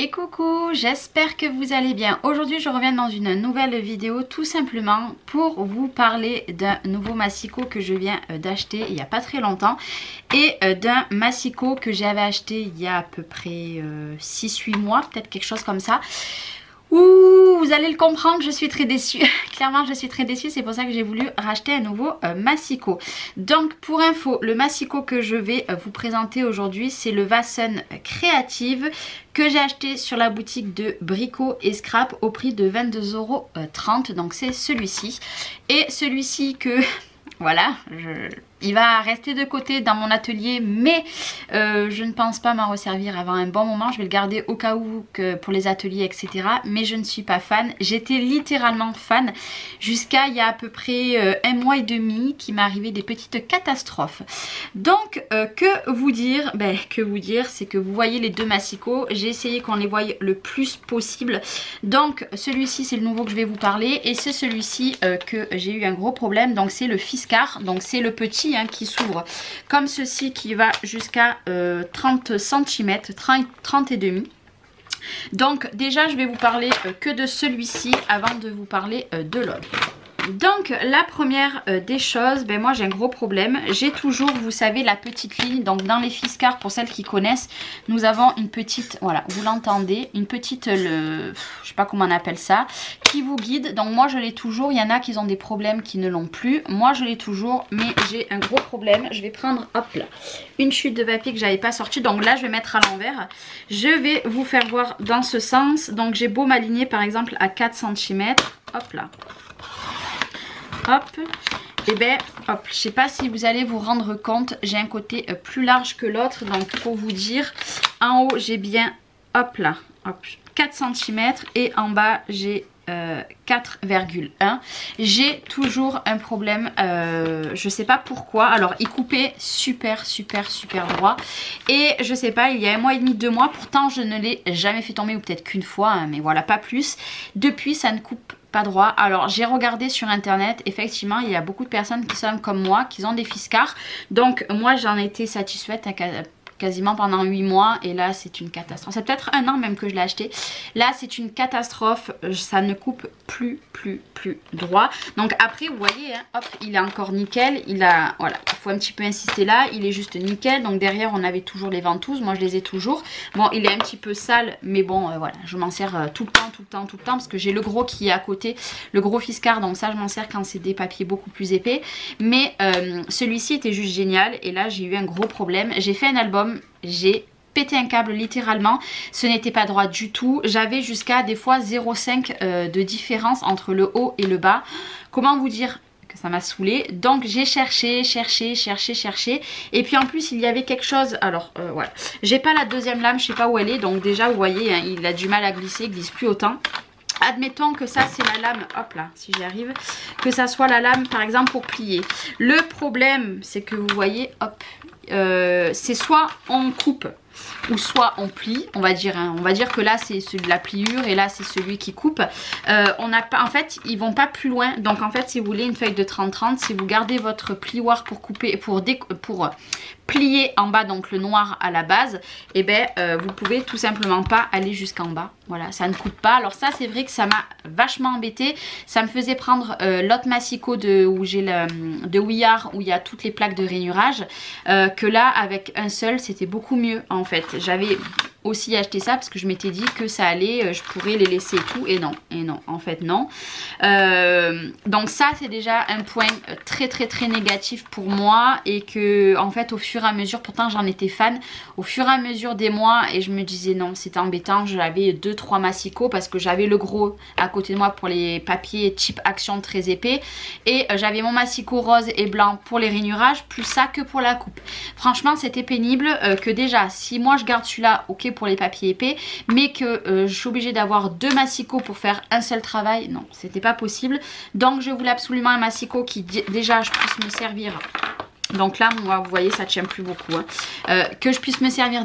Et coucou, j'espère que vous allez bien. Aujourd'hui je reviens dans une nouvelle vidéo tout simplement pour vous parler d'un nouveau massicot que je viens d'acheter il n'y a pas très longtemps et d'un massicot que j'avais acheté il y a à peu près 6-8 mois, peut-être quelque chose comme ça. Ouh, vous allez le comprendre, je suis très déçue. Clairement, je suis très déçue. C'est pour ça que j'ai voulu racheter un nouveau massicot. Donc, pour info, le massicot que je vais vous présenter aujourd'hui, c'est le Vasen Creative que j'ai acheté sur la boutique de Brico et Scrap au prix de 22,30 €. Donc, c'est celui-ci. Et celui-ci que... Voilà, il va rester de côté dans mon atelier, mais je ne pense pas m'en resservir avant un bon moment. Je vais le garder au cas où pour les ateliers, etc. Mais je ne suis pas fan. J'étais littéralement fan jusqu'à il y a à peu près un mois et demi qu'il m'est arrivé des petites catastrophes. Donc, que vous dire? C'est que vous voyez les deux massicots. J'ai essayé qu'on les voie le plus possible. Donc, celui-ci, c'est le nouveau que je vais vous parler. Et c'est celui-ci que j'ai eu un gros problème. Donc, c'est le Fiskars. Donc, c'est le petit qui s'ouvre comme ceci, qui va jusqu'à 30 cm, 30 et demi. Donc déjà je vais vous parler que de celui-ci avant de vous parler de l'autre. Donc la première des choses, moi j'ai un gros problème. J'ai toujours, vous savez, la petite ligne. Donc dans les Fiskars, pour celles qui connaissent, nous avons une petite, voilà, vous l'entendez, une petite, je sais pas comment on appelle ça, qui vous guide. Donc moi je l'ai toujours. Il y en a qui ont des problèmes qui ne l'ont plus. Moi je l'ai toujours, mais j'ai un gros problème. Je vais prendre, hop là, une chute de papier que j'avais pas sortie. Donc là je vais mettre à l'envers. Je vais vous faire voir dans ce sens. Donc j'ai beau m'aligner par exemple à 4 cm. Hop là. Hop, et hop, je sais pas si vous allez vous rendre compte, j'ai un côté plus large que l'autre. Donc pour vous dire, en haut j'ai bien, hop là, hop, 4 cm et en bas j'ai 4,1. J'ai toujours un problème, je sais pas pourquoi. Alors il coupait super droit et je sais pas, il y a un mois et demi, 2 mois, pourtant je ne l'ai jamais fait tomber, ou peut-être qu'une fois, mais voilà, pas plus. Depuis ça ne coupe pas droit. Alors j'ai regardé sur internet, effectivement il y a beaucoup de personnes qui sont comme moi, qui ont des Fiskars. Donc moi j'en étais satisfaite quasiment pendant 8 mois et là c'est une catastrophe. C'est peut-être 1 an même que je l'ai acheté. Là c'est une catastrophe, ça ne coupe plus droit. Donc après vous voyez, hop, il est encore nickel. Il a, voilà, il faut un petit peu insister là, il est juste nickel. Donc derrière on avait toujours les ventouses, moi je les ai toujours. Bon, il est un petit peu sale, mais bon voilà, je m'en sers tout le temps parce que j'ai le gros qui est à côté, le gros Fiskars. Donc ça je m'en sers quand c'est des papiers beaucoup plus épais. Mais celui-ci était juste génial et là j'ai eu un gros problème. J'ai fait un album, j'ai pété un câble littéralement, ce n'était pas droit du tout. J'avais jusqu'à des fois 0,5 de différence entre le haut et le bas. Comment vous dire que ça m'a saoulé. Donc j'ai cherché et puis en plus il y avait quelque chose. Alors voilà, j'ai pas la deuxième lame, je sais pas où elle est. Donc déjà vous voyez, il a du mal à glisser, il glisse plus autant. Admettons que ça c'est la lame, hop là, si j'y arrive, que ça soit la lame par exemple pour plier. Le problème c'est que vous voyez, hop, c'est soit on coupe ou soit on plie, on va dire que là c'est celui de la pliure et là c'est celui qui coupe. On n'a pas, en fait ils vont pas plus loin. Donc en fait si vous voulez une feuille de 30-30, si vous gardez votre plioir pour couper, pour plier en bas, donc le noir à la base, et vous pouvez tout simplement pas aller jusqu'en bas. Voilà, ça ne coupe pas. Alors ça c'est vrai que ça m'a vachement embêté. Ça me faisait prendre l'autre massicot où j'ai de Ouillard, où il y a toutes les plaques de rainurage, que là avec un seul c'était beaucoup mieux en fait. J'avais aussi acheté ça parce que je m'étais dit que ça allait, je pourrais les laisser et tout, et non, en fait non. Donc ça c'est déjà un point très négatif pour moi, et que en fait au fur et à mesure, pourtant j'en étais fan, au fur et à mesure des mois, et je me disais non c'était embêtant. J'avais 2-3 massicots parce que j'avais le gros à côté de moi pour les papiers type action très épais, et j'avais mon massicot rose et blanc pour les rainurages, plus ça que pour la coupe. Franchement c'était pénible, que déjà si moi je garde celui-là, ok pour les papiers épais, mais que je suis obligée d'avoir 2 massicots pour faire un seul travail, non, c'était pas possible. Donc je voulais absolument un massicot qui déjà je puisse me servir. Donc là moi vous voyez ça tient plus beaucoup, que je puisse me servir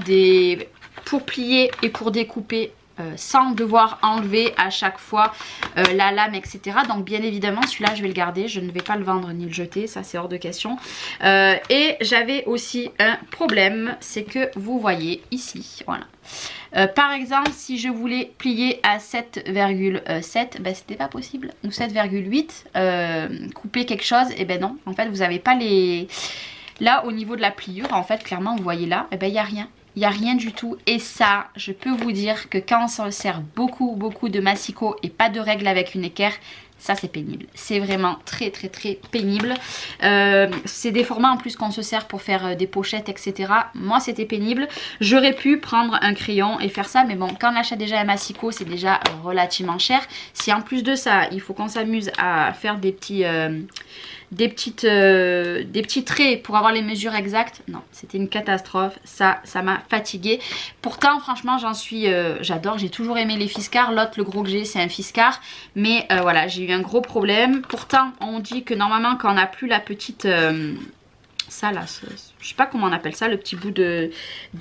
pour plier et pour découper sans devoir enlever à chaque fois la lame, etc. Donc bien évidemment celui-là je vais le garder, je ne vais pas le vendre ni le jeter, ça c'est hors de question. Et j'avais aussi un problème, c'est que vous voyez ici, voilà. Par exemple, si je voulais plier à 7,7, ben c'était pas possible. Ou 7,8, couper quelque chose, et ben non. En fait, vous n'avez pas les... Là, au niveau de la pliure, en fait, clairement, vous voyez là, et ben il n'y a rien. Il n'y a rien du tout. Et ça, je peux vous dire que quand on se sert beaucoup de massicot et pas de règle avec une équerre, ça c'est pénible, c'est vraiment très pénible. C'est des formats en plus qu'on se sert pour faire des pochettes, etc. Moi c'était pénible. J'aurais pu prendre un crayon et faire ça, mais bon, quand on achète déjà un massicot, c'est déjà relativement cher. Si en plus de ça, il faut qu'on s'amuse à faire des petits traits pour avoir les mesures exactes, non, c'était une catastrophe. Ça m'a fatiguée. Pourtant franchement j'adore, j'ai toujours aimé les Fiskars. L'autre, le gros que j'ai, c'est un Fiskars, mais voilà, j'ai eu un gros problème. Pourtant on dit que normalement quand on n'a plus la petite ça là, je sais pas comment on appelle ça, le petit bout de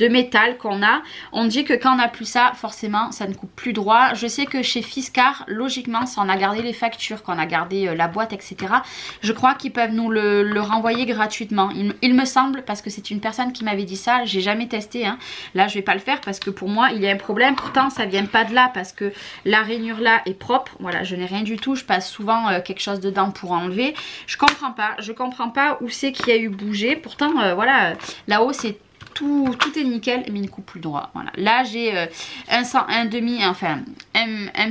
métal qu'on a, on dit que quand on n'a plus ça, forcément ça ne coupe plus droit. Je sais que chez Fiskars, logiquement, si on a gardé les factures, qu'on a gardé la boîte, etc., je crois qu'ils peuvent nous le renvoyer gratuitement, il me semble, parce que c'est une personne qui m'avait dit ça. J'ai jamais testé, hein. Là je vais pas le faire parce que pour moi il y a un problème. Pourtant ça vient pas de là, parce que la rainure là est propre, voilà, je n'ai rien du tout. Je passe souvent quelque chose dedans pour enlever. Je comprends pas où c'est qu'il y a eu bougé. Pourtant voilà, là-haut c'est tout est nickel, mais il ne coupe plus droit. Voilà. Là j'ai un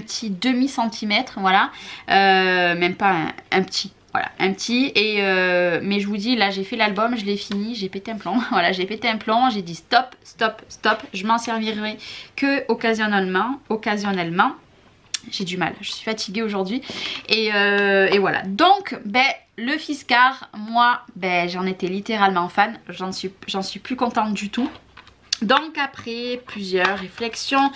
petit demi centimètre, voilà, même pas un petit. Voilà, un petit, et mais je vous dis, là j'ai fait l'album, je l'ai fini, j'ai pété un plomb. Voilà, j'ai pété un plomb, j'ai dit stop, je m'en servirai que occasionnellement. J'ai du mal, je suis fatiguée aujourd'hui, et voilà. Donc le Fiskars, moi j'en étais littéralement fan, j'en suis plus contente du tout. Donc après plusieurs réflexions,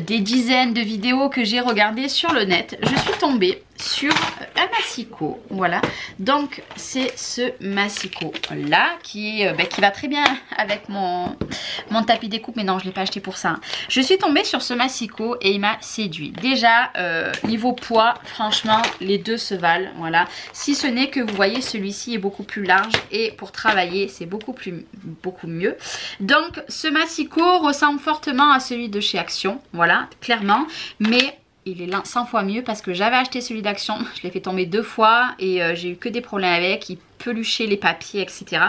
des dizaines de vidéos que j'ai regardées sur le net, je suis tombée sur un massicot. Voilà, donc c'est ce massicot là qui va très bien avec mon tapis découpe, mais non, je ne l'ai pas acheté pour ça. Je suis tombée sur ce massicot et il m'a séduit. Déjà niveau poids, franchement les deux se valent, voilà, si ce n'est que vous voyez celui-ci est beaucoup plus large et pour travailler c'est beaucoup mieux. Donc ce massicot ressemble fortement à celui de chez Action, voilà, clairement, mais il est 100 fois mieux parce que j'avais acheté celui d'Action, je l'ai fait tomber 2 fois et j'ai eu que des problèmes avec, il peluchait les papiers, etc.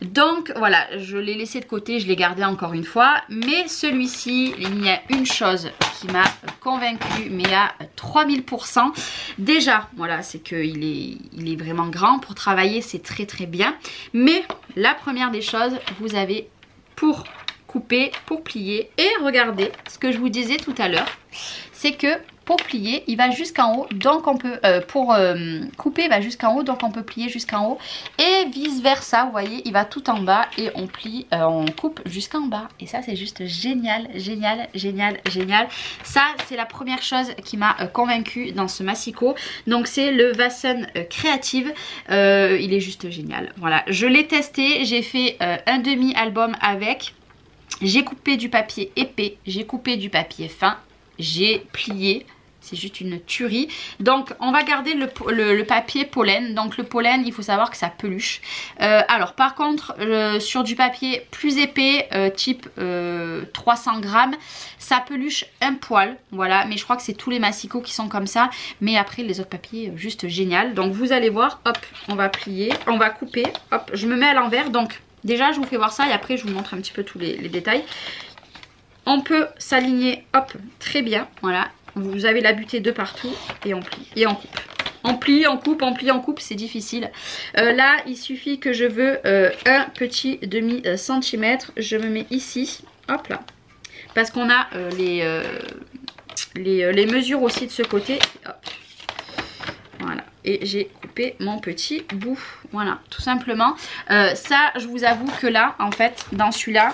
Donc voilà, je l'ai laissé de côté, je l'ai gardé encore une fois. Mais celui-ci, il y a une chose qui m'a convaincue, mais à 3000%. Déjà, voilà, c'est qu'il est vraiment grand. Pour travailler, c'est très bien. Mais la première des choses, vous avez pour couper, pour plier. Et regardez ce que je vous disais tout à l'heure, c'est que pour plier, il va jusqu'en haut, donc on peut, pour couper, il va jusqu'en haut, donc on peut plier jusqu'en haut. Et vice versa, vous voyez, il va tout en bas et on plie, on coupe jusqu'en bas. Et ça, c'est juste génial. Ça, c'est la première chose qui m'a convaincue dans ce massicot. Donc, c'est le Vasen Creative. Il est juste génial. Voilà, je l'ai testé, j'ai fait un demi-album avec. J'ai coupé du papier épais, j'ai coupé du papier fin, j'ai plié, c'est juste une tuerie. Donc on va garder le papier pollen. Donc le pollen, il faut savoir que ça peluche. Alors par contre sur du papier plus épais, type 300 grammes, ça peluche un poil, voilà. Mais je crois que c'est tous les massicots qui sont comme ça. Mais après les autres papiers, juste génial. Donc vous allez voir, hop, on va plier, on va couper, hop, je me mets à l'envers. Donc déjà je vous fais voir ça et après je vous montre un petit peu tous les détails. On peut s'aligner, hop, très bien, voilà. Vous avez la butée de partout et on plie et on coupe. On plie, on coupe, on plie, on coupe, c'est difficile. Là, il suffit que je veux un petit demi centimètre. Je me mets ici, hop là. Parce qu'on a les mesures aussi de ce côté. Hop. Voilà. Et j'ai coupé mon petit bout. Voilà, tout simplement. Ça, je vous avoue que là, en fait, dans celui-là,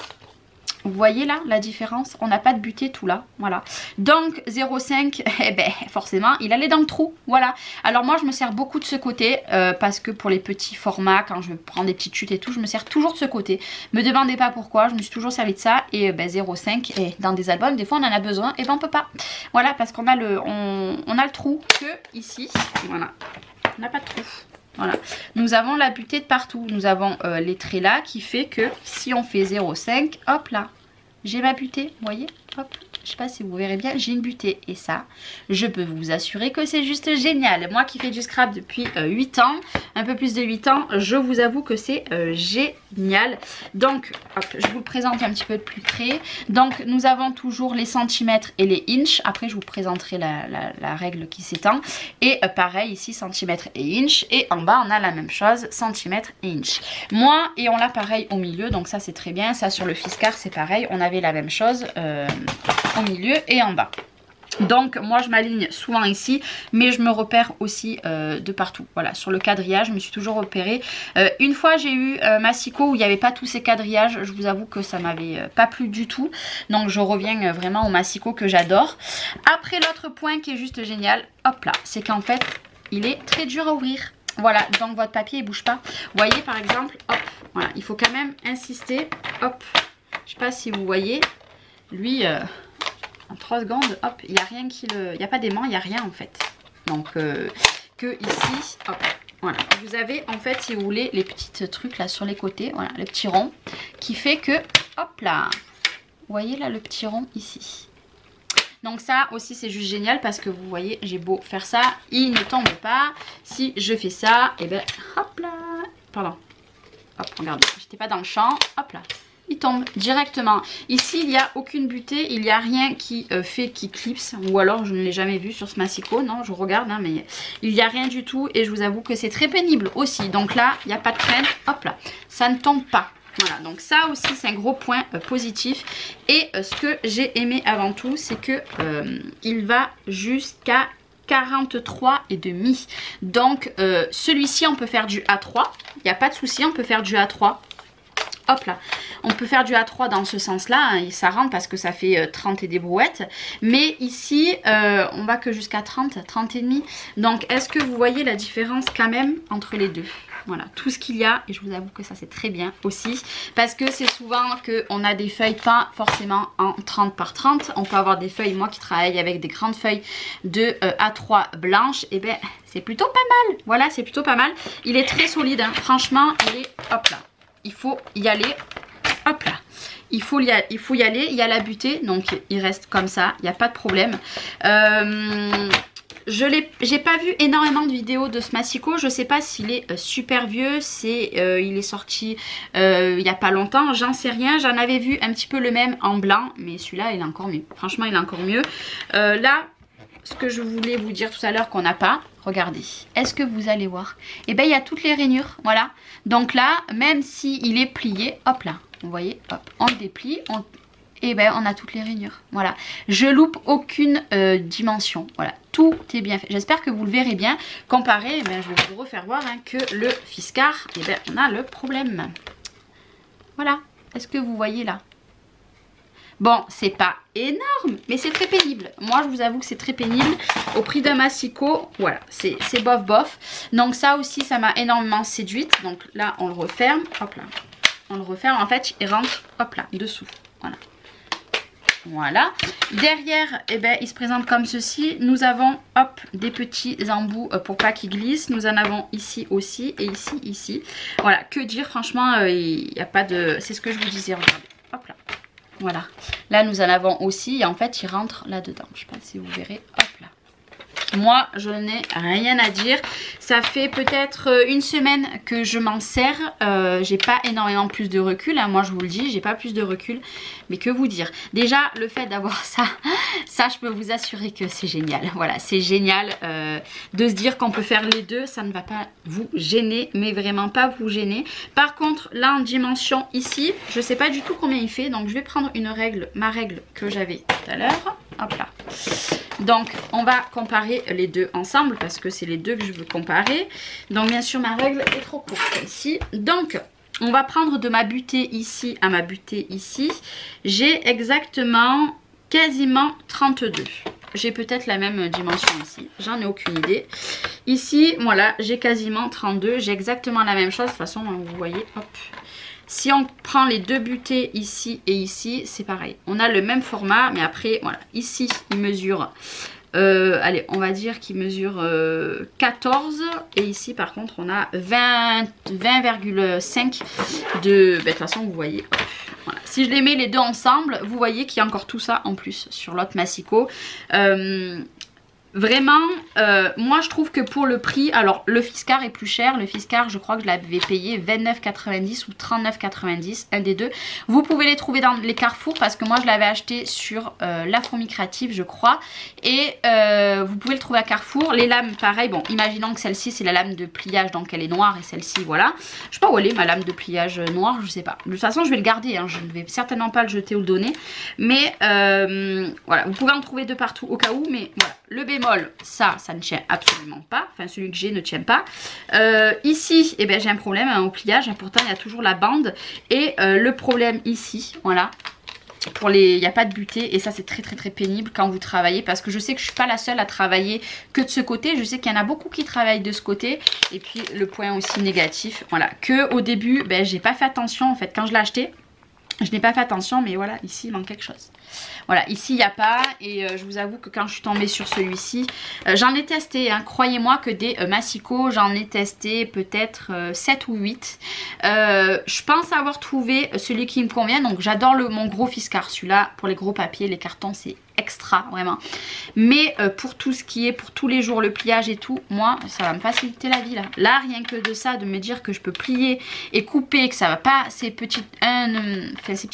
Vous voyez là la différence? On n'a pas de butée tout là, voilà. Donc 0,5, eh ben forcément il allait dans le trou, voilà. Alors moi je me sers beaucoup de ce côté parce que pour les petits formats, quand je prends des petites chutes et tout, je me sers toujours de ce côté. Me demandez pas pourquoi, je me suis toujours servi de ça. Et ben 0,5, et dans des albums des fois on en a besoin et ben on peut pas. Voilà, parce qu'on a on a le trou que ici, voilà. On n'a pas de trou. Voilà, nous avons la butée de partout. Nous avons les traits là qui fait que si on fait 0,5, hop là, j'ai ma butée, vous voyez, hop. Je sais pas si vous verrez bien, j'ai une butée. Et ça, je peux vous assurer que c'est juste génial. Moi qui fais du scrap depuis 8 ans, un peu plus de 8 ans, je vous avoue que c'est génial. Donc, hop, je vous le présente un petit peu de plus près. Donc, nous avons toujours les centimètres et les inches. Après, je vous présenterai la règle qui s'étend. Et pareil, ici, centimètres et inches. Et en bas, on a la même chose, centimètres et inches. Moi, et on l'a pareil au milieu. Donc ça, c'est très bien. Ça, sur le Fiskars, c'est pareil. On avait la même chose au milieu et en bas. Donc moi je m'aligne souvent ici, mais je me repère aussi de partout. Voilà, sur le quadrillage je me suis toujours repérée. Une fois j'ai eu Massiko où il n'y avait pas tous ces quadrillages. Je vous avoue que ça m'avait pas plu du tout. Donc je reviens vraiment au Massiko que j'adore. Après l'autre point qui est juste génial, hop là, c'est qu'en fait il est très dur à ouvrir. Voilà, donc votre papier il bouge pas. Vous voyez par exemple, hop, voilà, il faut quand même insister. Hop, je sais pas si vous voyez, lui en 3 secondes, hop, il n'y a rien qui le... Il n'y a pas d'aimant, il n'y a rien en fait. Donc, que ici, hop, voilà. Vous avez en fait, si vous voulez, les petits trucs là sur les côtés, voilà, le petit rond, qui fait que, hop là, vous voyez là le petit rond ici. Donc ça aussi c'est juste génial parce que vous voyez, j'ai beau faire ça, il ne tombe pas. Si je fais ça, et ben, hop là, pardon, hop, regardez, j'étais pas dans le champ, hop là. Il tombe directement. Ici, il n'y a aucune butée, il n'y a rien qui fait qui clipse. Ou alors, je ne l'ai jamais vu sur ce Massiko. Non, je regarde, hein, mais il n'y a rien du tout. Et je vous avoue que c'est très pénible aussi. Donc là, il n'y a pas de crème. Hop là, ça ne tombe pas. Voilà, donc ça aussi, c'est un gros point positif. Et ce que j'ai aimé avant tout, c'est que il va jusqu'à 43,5. Donc, celui-ci, on peut faire du A3. Il n'y a pas de souci, on peut faire du A3. Hop là, on peut faire du A3 dans ce sens-là, hein, et ça rentre parce que ça fait 30 et des brouettes. Mais ici, on va que jusqu'à 30, 30 et demi. Donc, est-ce que vous voyez la différence quand même entre les deux? Voilà, tout ce qu'il y a, et je vous avoue que ça c'est très bien aussi. Parce que c'est souvent qu'on a des feuilles pas forcément en 30 par 30. On peut avoir des feuilles, moi qui travaille avec des grandes feuilles de A3 blanches, et ben c'est plutôt pas mal. Voilà, c'est plutôt pas mal. Il est très solide, hein. Franchement, il est, hop là. Il faut y aller, hop là, il faut y aller, il y a la butée, donc il reste comme ça, il n'y a pas de problème. J'ai pas vu énormément de vidéos de ce Massiko, je sais pas s'il est super vieux, il est sorti il n'y a pas longtemps, j'en sais rien. J'en avais vu un petit peu le même en blanc, mais celui-là il est encore mieux, franchement il est encore mieux. Là, ce que je voulais vous dire tout à l'heure qu'on n'a pas, regardez, est-ce que vous allez voir? Et ben il y a toutes les rainures, voilà. Donc là, même si il est plié, hop là, vous voyez, hop, on le déplie, et ben on a toutes les rainures, voilà. Je loupe aucune dimension, voilà, tout est bien fait. J'espère que vous le verrez bien. Comparé, ben, je vais vous refaire voir hein, que le Fiskars, et ben on a le problème. Voilà, est-ce que vous voyez là? Bon, c'est pas énorme, mais c'est très pénible. Moi, je vous avoue que c'est très pénible. Au prix d'un Massiko, voilà, c'est bof bof. Donc ça aussi, ça m'a énormément séduite. Donc là, on le referme. Hop là. On le referme. En fait, il rentre, hop là, dessous. Voilà. Voilà. Derrière, eh ben, il se présente comme ceci. Nous avons, hop, des petits embouts pour pas qu'ils glissent. Nous en avons ici aussi et ici, ici. Voilà, que dire, franchement, il n'y a pas de... C'est ce que je vous disais, regardez. Hop là. Voilà, là nous en avons aussi et en fait il rentre là-dedans. Je sais pas si vous verrez, hop là. Moi je n'ai rien à dire. Ça fait peut-être une semaine que je m'en sers. J'ai pas énormément plus de recul, hein. Moi je vous le dis, j'ai pas plus de recul. Mais que vous dire, déjà le fait d'avoir ça, je peux vous assurer que c'est génial. Voilà, c'est génial de se dire qu'on peut faire les deux. Ça ne va pas vous gêner, mais vraiment pas vous gêner. Par contre là en dimension ici, je sais pas du tout combien il fait. Donc je vais prendre une règle, ma règle que j'avais tout à l'heure. Hop là. Donc on va comparer les deux ensemble parce que c'est les deux que je veux comparer. Donc bien sûr ma règle est trop courte ici. Donc on va prendre de ma butée ici à ma butée ici. J'ai exactement quasiment 32. J'ai peut-être la même dimension ici, j'en ai aucune idée. Ici, voilà, j'ai quasiment 32, j'ai exactement la même chose. De toute façon, vous voyez, hop. Si on prend les deux butées ici et ici, c'est pareil. On a le même format, mais après, voilà, ici, il mesure... allez, on va dire qu'il mesure 14 et ici par contre on a 20,5 de... de toute façon vous voyez, voilà. Si je les mets les deux ensemble, vous voyez qu'il y a encore tout ça en plus sur l'autre Massicot. Vraiment, moi je trouve que pour le prix, alors le Fiskars est plus cher. Le Fiskars, je crois que je l'avais payé 29,90 ou 39,90, un des deux. Vous pouvez les trouver dans les Carrefour parce que moi je l'avais acheté sur La Fourmi Créative, je crois. Et vous pouvez le trouver à Carrefour. Les lames, pareil, bon, imaginons que celle-ci c'est la lame de pliage, donc elle est noire, et celle-ci, voilà. Je sais pas où elle est ma lame de pliage noire, je sais pas. De toute façon, je vais le garder, hein. Je ne vais certainement pas le jeter ou le donner. Mais voilà, vous pouvez en trouver de partout au cas où, mais voilà. Le bémol, ça ne tient absolument pas. Enfin, celui que j'ai ne tient pas. Ici, eh ben, j'ai un problème hein, au pliage. Pourtant, il y a toujours la bande. Et le problème ici, voilà. Pour les, il n'y a pas de butée. Et ça, c'est très pénible quand vous travaillez. Parce que je sais que je ne suis pas la seule à travailler que de ce côté. Je sais qu'il y en a beaucoup qui travaillent de ce côté. Et puis, le point aussi négatif, voilà. Que au début, ben, j'ai pas fait attention. En fait, quand je l'ai acheté, je n'ai pas fait attention. Mais voilà, ici, il manque quelque chose. Voilà, ici il n'y a pas et je vous avoue que quand je suis tombée sur celui-ci, j'en ai testé, hein, croyez-moi que des Massicot, j'en ai testé peut-être 7 ou 8. Je pense avoir trouvé celui qui me convient, donc j'adore mon gros Fiskars, celui-là pour les gros papiers, les cartons c'est extra vraiment. Mais pour tout ce qui est, pour tous les jours le pliage et tout, moi ça va me faciliter la vie là. Là rien que de ça, de me dire que je peux plier et couper, que ça va pas, ces petits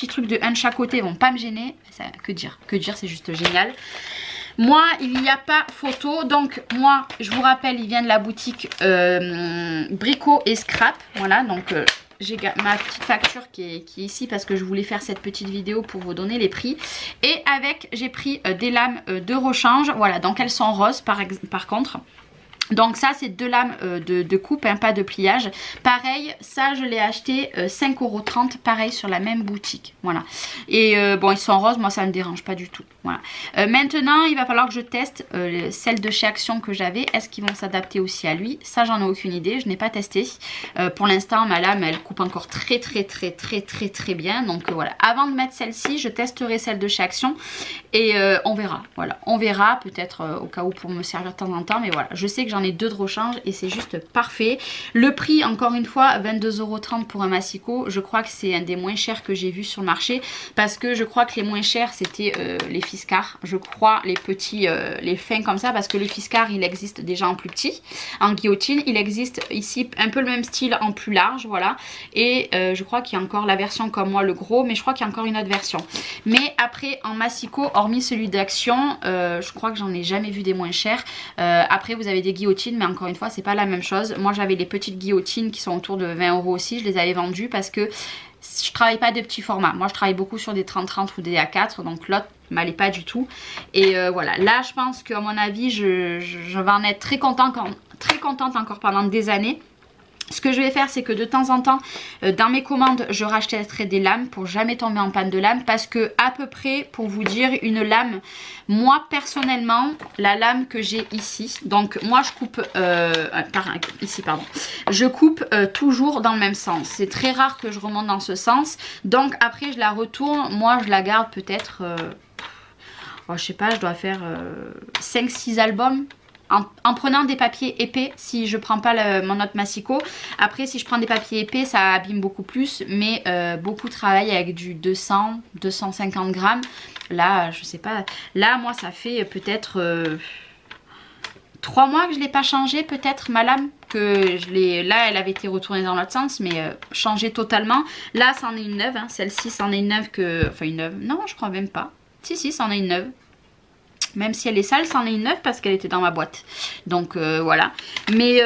trucs de un de chaque côté vont pas me gêner, ça, que dire, c'est juste génial. Moi, il n'y a pas photo. Donc, moi, je vous rappelle, il vient de la boutique Brico et Scrap. Voilà, donc j'ai ma petite facture qui est ici parce que je voulais faire cette petite vidéo pour vous donner les prix. Et avec, j'ai pris des lames de rechange. Voilà, donc elles sont roses par contre. Donc ça c'est deux lames de coupe, hein, pas de pliage. Pareil, ça je l'ai acheté 5,30 €, pareil sur la même boutique. Voilà. Et bon, ils sont roses, moi ça ne me dérange pas du tout. Voilà. Maintenant il va falloir que je teste celles de chez Action que j'avais. Est-ce qu'ils vont s'adapter aussi à lui? Ça j'en ai aucune idée, je n'ai pas testé. Pour l'instant ma lame elle coupe encore très bien. Donc voilà, avant de mettre celle-ci je testerai celle de chez Action. Et on verra, voilà. On verra peut-être au cas où pour me servir de temps en temps. Mais voilà, je sais que j'en ai deux de rechange et c'est juste parfait. Le prix, encore une fois, 22,30 € pour un Massicot. Je crois que c'est un des moins chers que j'ai vu sur le marché. Parce que je crois que les moins chers, c'était les Fiskars. Je crois les petits, les fins comme ça. Parce que les Fiskars, il existe déjà en plus petit. En guillotine, il existe ici un peu le même style en plus large. Voilà. Et je crois qu'il y a encore la version comme moi, le gros. Mais je crois qu'il y a encore une autre version. Mais après, en Massicot, hormis celui d'Action, je crois que j'en ai jamais vu des moins chers. Après, vous avez des guillotines, mais encore une fois c'est pas la même chose. Moi j'avais les petites guillotines qui sont autour de 20 € aussi, je les avais vendues parce que je travaille pas de petits formats. Moi je travaille beaucoup sur des 30-30 ou des A4, donc l'autre m'allait pas du tout. Et voilà, là je pense qu'à mon avis je vais en être très contente encore pendant des années. Ce que je vais faire, c'est que de temps en temps, dans mes commandes, je rachèterai des lames pour jamais tomber en panne de lame. Parce que à peu près, pour vous dire, une lame, moi personnellement, la lame que j'ai ici, donc moi je coupe, je coupe toujours dans le même sens. C'est très rare que je remonte dans ce sens. Donc après, je la retourne, moi je la garde peut-être, je sais pas, je dois faire 5-6 albums. En prenant des papiers épais, si je prends pas mon autre Massicot. Après si je prends des papiers épais ça abîme beaucoup plus. Mais beaucoup travaillent avec du 200-250 grammes. Là je sais pas. Là moi ça fait peut-être 3 mois que je l'ai pas changé, peut-être ma lame. Que je l'ai. Là elle avait été retournée dans l'autre sens. Mais changée totalement. Là c'en est une neuve, hein. Celle-ci c'en est une neuve que. Enfin une neuve. Non je crois même pas. Si c'en est une neuve. Même si elle est sale, c'en est une neuve parce qu'elle était dans ma boîte. Donc voilà. Mais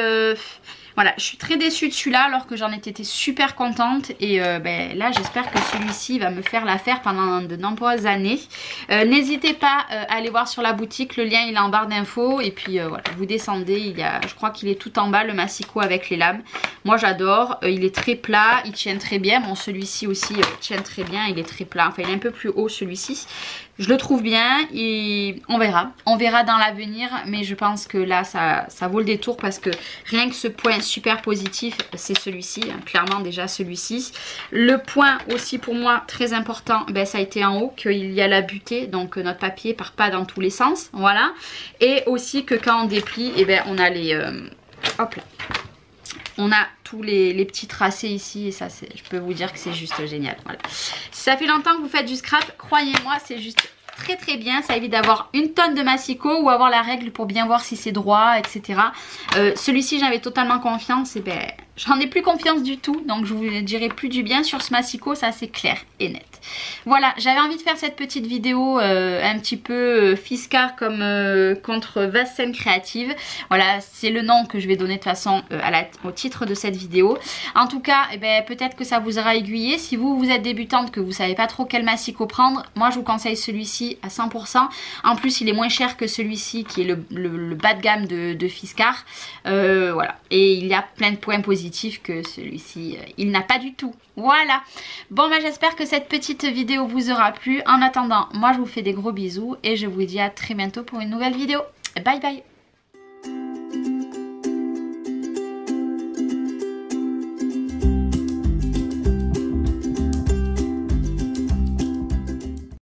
Voilà, je suis très déçue de celui-là alors que j'en étais super contente. Et là, j'espère que celui-ci va me faire l'affaire pendant de nombreuses années. N'hésitez pas à aller voir sur la boutique, le lien il est en barre d'infos. Et puis voilà, vous descendez, je crois qu'il est tout en bas, le massicot avec les lames. Moi j'adore, il est très plat, il tient très bien. Bon, celui-ci aussi tient très bien, il est très plat. Enfin, il est un peu plus haut celui-ci. Je le trouve bien et on verra dans l'avenir, mais je pense que là ça vaut le détour parce que rien que ce point super positif, c'est celui-ci, hein, clairement déjà celui-ci. Le point aussi pour moi très important, ça a été en haut, qu'il y a la butée, donc notre papier part pas dans tous les sens, voilà. Et aussi que quand on déplie, on a les... hop là. On a tous les petits tracés ici et ça, je peux vous dire que c'est juste génial. Voilà. Si ça fait longtemps que vous faites du scrap, croyez-moi, c'est juste très très bien. Ça évite d'avoir une tonne de massicot ou avoir la règle pour bien voir si c'est droit, etc. Celui-ci, j'avais totalement confiance et j'en ai plus confiance du tout. Donc je vous dirai plus du bien sur ce massicot, ça c'est clair et net. Voilà, j'avais envie de faire cette petite vidéo un petit peu Fiskars comme contre Vassen Créative. Voilà, c'est le nom que je vais donner de toute façon au titre de cette vidéo. En tout cas, peut-être que ça vous aura aiguillé. Si vous êtes débutante, que vous savez pas trop quel massicot prendre, moi je vous conseille celui-ci à 100%. En plus, il est moins cher que celui-ci qui est le bas de gamme de Fiskars. Voilà, et il y a plein de points positifs que celui-ci, il n'a pas du tout. Voilà, bon j'espère que cette petite vidéo vous aura plu. En attendant, moi je vous fais des gros bisous et je vous dis à très bientôt pour une nouvelle vidéo. Bye bye.